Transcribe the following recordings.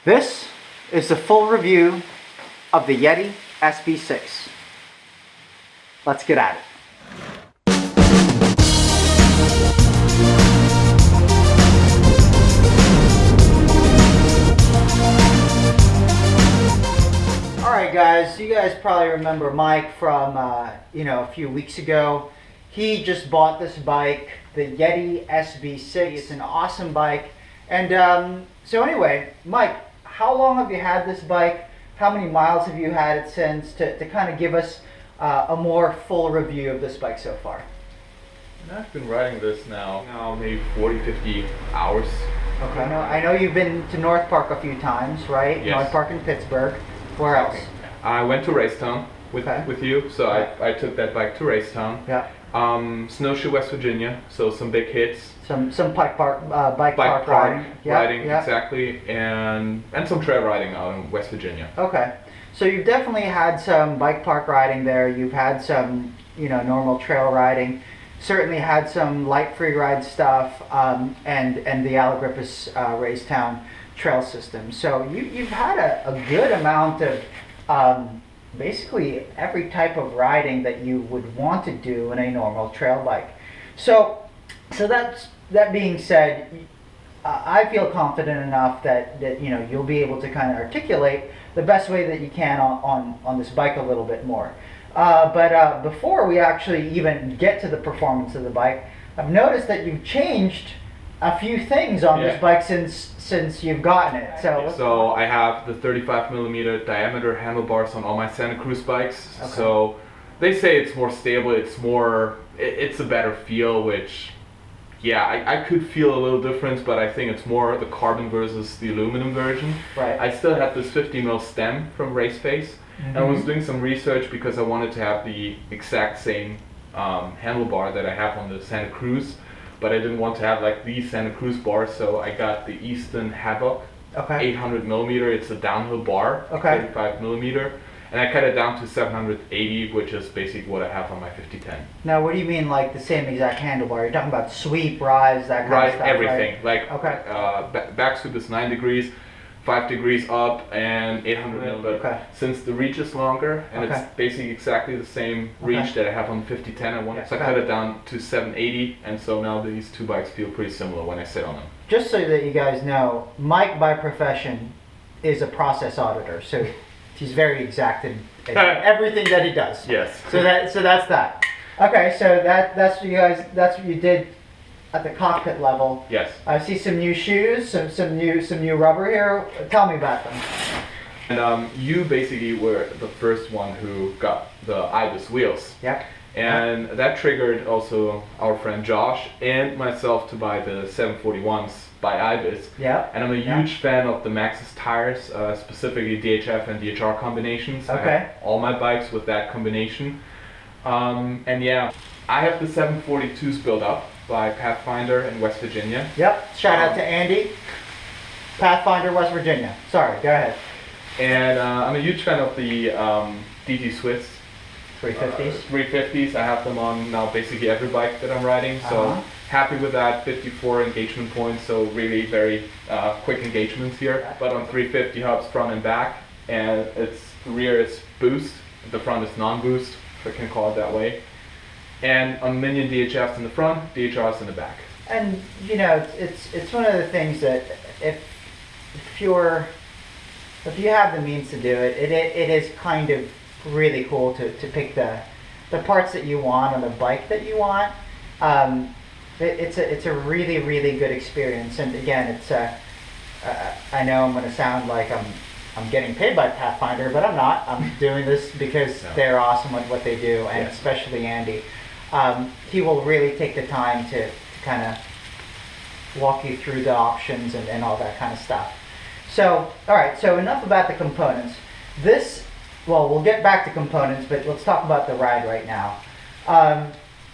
This is the full review of the Yeti Sb6. Let's get at it. Alright guys, you guys probably remember Mike from a few weeks ago. He just bought this bike, the Yeti Sb6. It's an awesome bike. And so anyway, Mike, how long have you had this bike? How many miles have you had it since? To kind of give us a more full review of this bike so far. I've been riding this now maybe 40-50 hours. Okay. I know you've been to North Park a few times, right? Yes. North Park in Pittsburgh. Where else? I went to Racetown with you, so I took that bike to Racetown. Yeah. Snowshoe, West Virginia, so some big hits. Some bike park riding. Yeah. Exactly, and some trail riding out in West Virginia. Okay, so you've definitely had some bike park riding there. You've had some, normal trail riding. Certainly had some light free ride stuff, and the Alagrippus Racetown trail system. So you've had a good amount of basically every type of riding that you would want to do in a normal trail bike. So that being said, I feel confident enough that you'll be able to kind of articulate the best way that you can on this bike a little bit more. But before we actually even get to the performance of the bike, I've noticed that you've changed a few things on this bike since you've gotten it. So I have the 35mm diameter handlebars on all my Santa Cruz bikes. Okay. So they say it's more stable, it's a better feel, which I could feel a little difference, but I think it's more the carbon versus the aluminum version. Right. I still have this 50mm stem from Raceface, and I was doing some research because I wanted to have the exact same handlebar that I have on the Santa Cruz, but I didn't want to have like the Santa Cruz bar, so I got the Easton Havoc 800mm. It's a downhill bar, 35mm. And I cut it down to 780, which is basically what I have on my 5010. Now, what do you mean, like the same exact handlebar? You're talking about sweep, rise, that kind of stuff, everything. right? Like, back sweep is 9 degrees, 5 degrees up, and 800 mil. But since the reach is longer, and it's basically exactly the same reach that I have on the 5010, so I cut it down to 780, and so now these two bikes feel pretty similar when I sit on them. Just so that you guys know, Mike by profession is a process auditor, so he's very exact in everything that he does. Yes. So that's that. Okay, so that's what you did at the cockpit level. Yes. I see some new shoes, some new rubber here. Tell me about them. And you basically were the first one who got the Ibis wheels. Yep. And that triggered also our friend Josh and myself to buy the 741s by Ibis. Yeah. And I'm a huge fan of the Maxxis tires, specifically DHF and DHR combinations. Okay. I have all my bikes with that combination. And yeah, I have the 742s built up by Pathfinder in West Virginia. Yep. Shout out to Andy. Pathfinder, West Virginia. Sorry, go ahead. And I'm a huge fan of the DT Swiss 350s. 350s. I have them on now basically every bike that I'm riding. So happy with that. 54 engagement points. So really very quick engagements here. But on 350 hubs front and back, and its rear is boost. The front is non-boost, if I can call it that way. And on Minion DHFs in the front, DHRs in the back. And it's one of the things that if you have the means to do it, it is kind of really cool to pick the parts that you want on the bike that you want. It's a really good experience. And again, it's I know I'm going to sound like I'm getting paid by Pathfinder, but I'm not. I'm doing this because they're awesome at what they do, and especially Andy. He will really take the time to kind of walk you through the options and all that kind of stuff. So, alright, so enough about the components. We'll get back to components, but let's talk about the ride right now.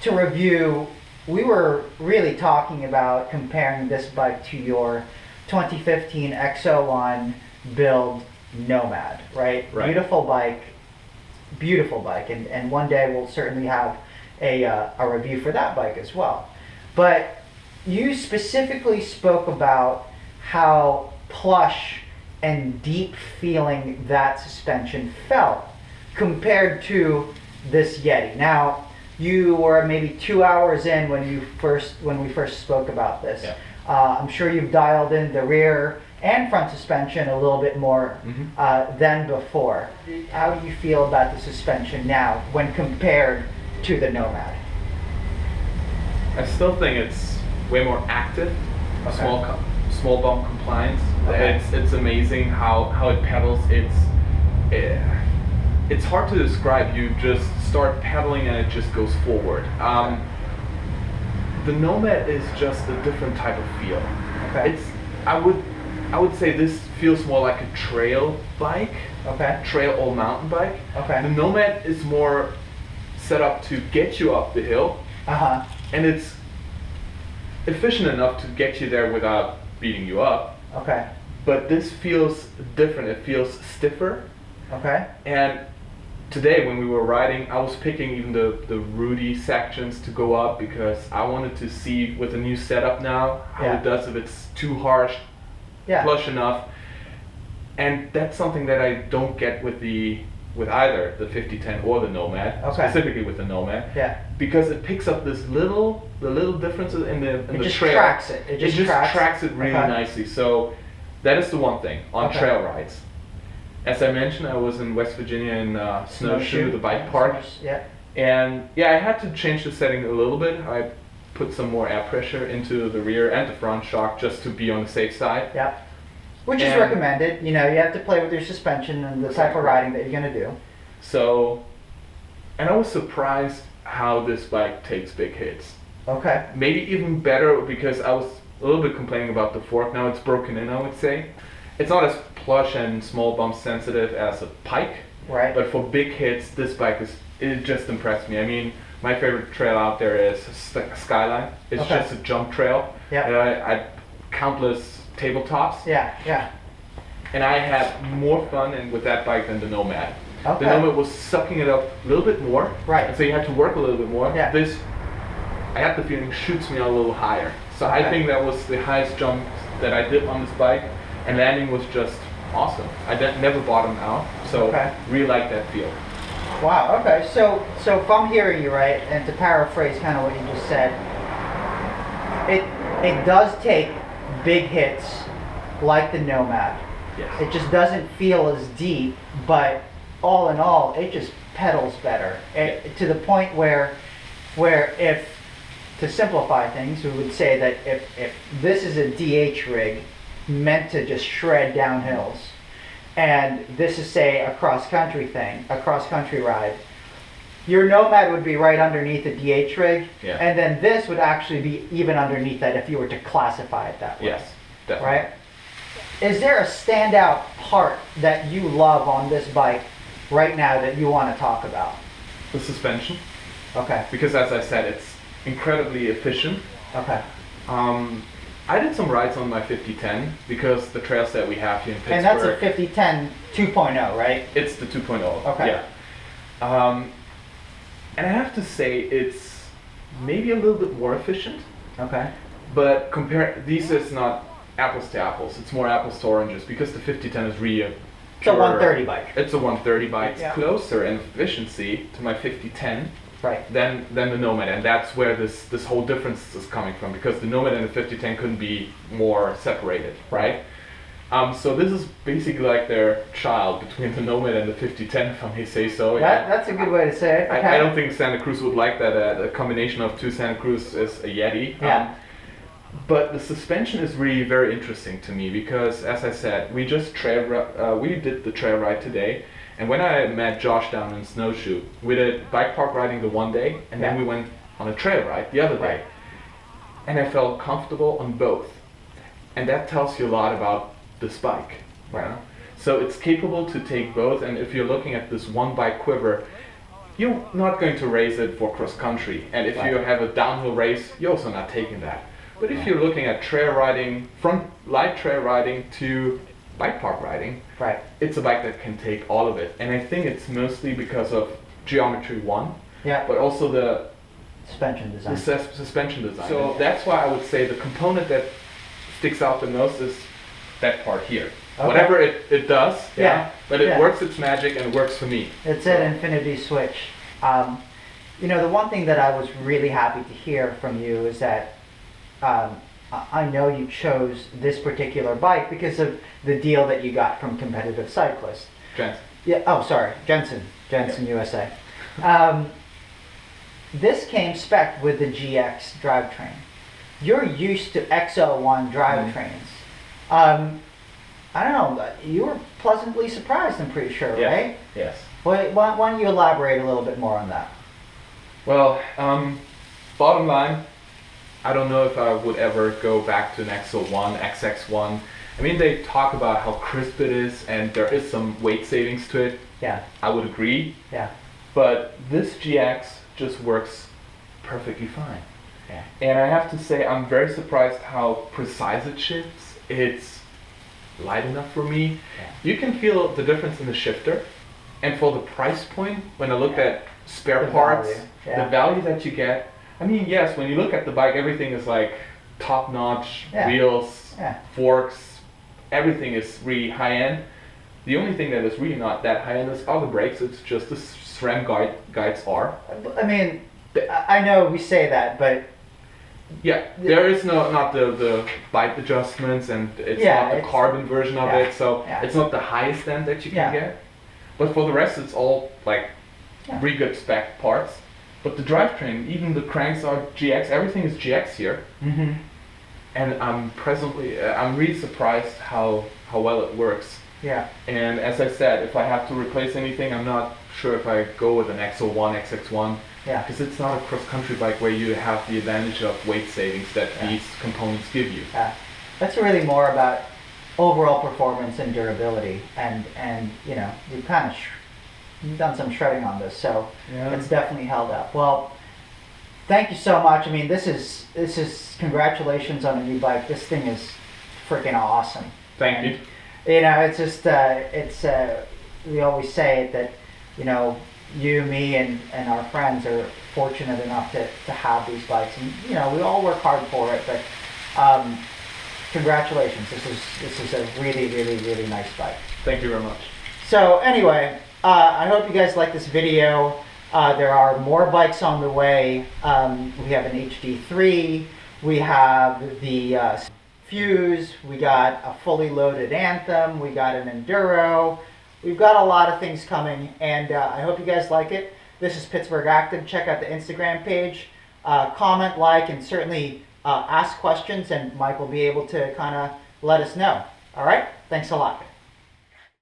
To review, we were really talking about comparing this bike to your 2015 X01 build Nomad, right? Beautiful bike, and one day we'll certainly have a review for that bike as well. But you specifically spoke about how plush and deep feeling that suspension felt compared to this Yeti. Now, you were maybe 2 hours in when we first spoke about this. Yeah. I'm sure you've dialed in the rear and front suspension a little bit more than before. How do you feel about the suspension now when compared to the Nomad? I still think it's way more active, Okay. small bump compliance. Okay. It's amazing how it pedals. It's hard to describe. You just start pedaling and it just goes forward. The Nomad is just a different type of feel. Okay. I would say this feels more like a trail bike, Okay. trail or mountain bike. Okay. The Nomad is more set up to get you up the hill, Uh-huh. and it's efficient enough to get you there without beating you up. Okay. But this feels different. It feels stiffer. Okay. And today when we were riding, I was picking even the rooty sections to go up because I wanted to see with the new setup now how Yeah. it does, if it's too harsh, Yeah. plush enough. And that's something that I don't get with either the 5010 or the Nomad, Okay. specifically with the Nomad, Yeah. because it picks up the little differences in the It just trail. tracks it. It just tracks it really Okay. nicely. So that is the one thing on Okay. trail rides. As I mentioned, I was in West Virginia in Snowshoe, the bike park, Yeah. and yeah, I had to change the setting a little bit. I put some more air pressure into the rear and the front shock just to be on the safe side. Yeah. Which is And- recommended. You know, you have to play with your suspension and the type of riding that you're going to do. So, and I was surprised how this bike takes big hits. Okay. Maybe even better because I was a little bit complaining about the fork. Now it's broken in, I would say. It's not as plush and small bump sensitive as a Pike, Right. but for big hits, this bike it just impressed me. I mean, my favorite trail out there is Skyline. It's Okay. just a jump trail. Yeah. And I countless tabletops, Yeah. Yeah. and I had more fun with that bike than the Nomad. Okay. The Nomad was sucking it up a little bit more, Right. and so you had to work a little bit more. Yeah. This, I had the feeling, shoots me a little higher. So I Okay. think that was the highest jump that I did on this bike, and landing was just awesome. I never bottomed out, so Okay. really like that feel. Wow. Okay. So if I'm hearing you right, and to paraphrase kind of what you just said, it does take big hits like the Nomad. Yes. It just doesn't feel as deep, but all in all, it just pedals better. To the point where if, to simplify things, we would say that if this is a DH rig meant to just shred down hills, and this is, say, a cross-country ride, your Nomad would be right underneath the DH rig, Yeah. and then this would actually be even underneath that if you were to classify it that way. Yes, definitely. Right? Is there a standout part that you love on this bike right now that you want to talk about? The suspension, Okay. because as I said, it's incredibly efficient. Okay. I did some rides on my 5010 because the trails that we have here in Pittsburgh. And that's a 5010 2.0, right? It's the 2.0. Okay. Yeah. And I have to say it's maybe a little bit more efficient, Okay. but these is not apples to apples. It's more apples to oranges because the 5010 is really It's a 130 bike. It's a 130 bike. It's Yeah. closer in efficiency to my 5010 Right. than the Nomad, and that's where this whole difference is coming from, because the Nomad and the 5010 couldn't be more separated, right? So this is basically like their child between the Nomad and the 5010, if I may say so. That's a good way to say it. Okay. I don't think Santa Cruz would like that. A combination of two Santa Cruz is a Yeti. Yeah. But the suspension is really very interesting to me because, as I said, we did the trail ride today, and when I met Josh down in Snowshoe, we did bike park riding the one day, and then Yeah. we went on a trail ride the other day, Right. and I felt comfortable on both, and that tells you a lot about this bike. you Right. know? So it's capable to take both, and if you're looking at this one bike quiver, you're not going to race it for cross country, and if you Right. have a downhill race, you're also not taking that. But if Yeah. you're looking at trail riding, from light trail riding to bike park riding, Right. it's a bike that can take all of it. And I think it's mostly because of geometry one, Yeah. but also the Suspension design. suspension design. So that's why I would say the component that sticks out the most is that part here. Okay. Whatever it does, Yeah. but it Yeah. works its magic and works for me. It's an infinity switch. You know, the one thing that I was really happy to hear from you is that I know you chose this particular bike because of the deal that you got from Competitive Cyclist. Jensen. Yeah. Oh, sorry, Jensen USA. This came spec with the GX drivetrain. You're used to XO1 drivetrains. I don't know. You were pleasantly surprised, I'm pretty sure, Yes. right? Yes. Why don't you elaborate a little bit more on that? Well, bottom line, I don't know if I would ever go back to an XO1, XX1. I mean, they talk about how crisp it is, and there is some weight savings to it. Yeah. I would agree. Yeah. But this GX just works perfectly fine. Yeah. And I have to say, I'm very surprised how precise it shifts. It's light enough for me. Yeah. You can feel the difference in the shifter. And for the price point, when I looked at spare The parts, value. Yeah. the value that you get, I mean, yes, when you look at the bike, everything is like top-notch, Yeah. wheels, Yeah. forks, everything is really high-end. The only thing that is really not that high-end is all the brakes. It's just the SRAM guides are. I mean, I know we say that, but Yeah, there is not the bite adjustments, and it's Yeah, not the it's- carbon version of yeah, it, so yeah. it's not the highest end that you can Yeah. get. But for the rest, it's all like Yeah. really good spec parts. But the drivetrain, even the cranks are GX, everything is GX here. mm-hmm. And I'm really surprised how well it works. Yeah. And as I said, if I have to replace anything, I'm not sure if I go with an XO1, XX1, Yeah. because it's not a cross-country bike where you have the advantage of weight savings that Yeah. these components give you. Yeah. That's really more about overall performance and durability, and you know, you've kind of you've done some shredding on this, so Yeah. it's definitely held up. Well, thank you so much. I mean, this is congratulations on the new bike. This thing is freaking awesome. Thank And, you. You know, it's just we always say it that, you know, you, me, and our friends are fortunate enough to have these bikes, and you know, we all work hard for it. But congratulations, this is a really nice bike. Thank you very much. So anyway, I hope you guys like this video. There are more bikes on the way. We have an HD3, we have the Fuse, we got a fully loaded Anthem, we got an Enduro. We've got a lot of things coming, and I hope you guys like it. This is Pittsburgh Active. Check out the Instagram page. Comment, like, and certainly ask questions, and Mike will be able to kind of let us know. All right? Thanks a lot.